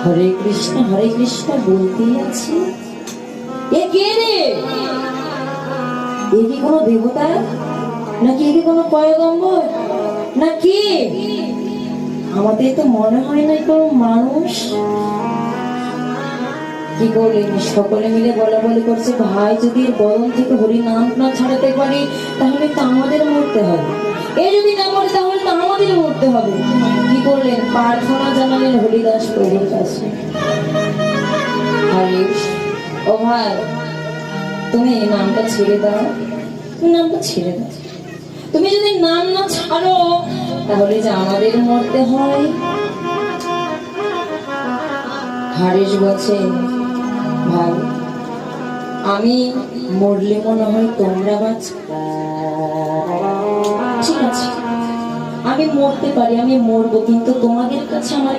হরে কৃষ্ণ বলতেই আছি। এ কে রে? এ কি কোনো দেবতা নাকি এ কি কোনো পয়গম্বর নাকি? আমাদের তো মনে হয় না কোনো মানুষ। কি করলেন? সকলে মিলে বলা বলি করছে, ভাই যদি এর বদন থেকে হরি নাম না ছাড়াতে পারি তাহলে তো আমাদের মরতে হবে, এ যদি না মরে তাহলে তো আমাদের মরতে হবে। কি করলেন? প্রার্থনা জানালেন হরিদাস প্রভুর কাছে। হরিশ, ও ভাই, তুমি নামটা ছেড়ে দাও, নামটা ছেড়ে দাও। তুমি যদি নাম না ছাড়ো তাহলে যে আমাদের মরতে হয়। হরিশ বলছে, ভাই আমি মরলে মনে হয় তোমরা বাঁচবে। ঠিক আছে, আমি মরতে পারি, আমি মরবো, কিন্তু তোমাদের কাছে আমার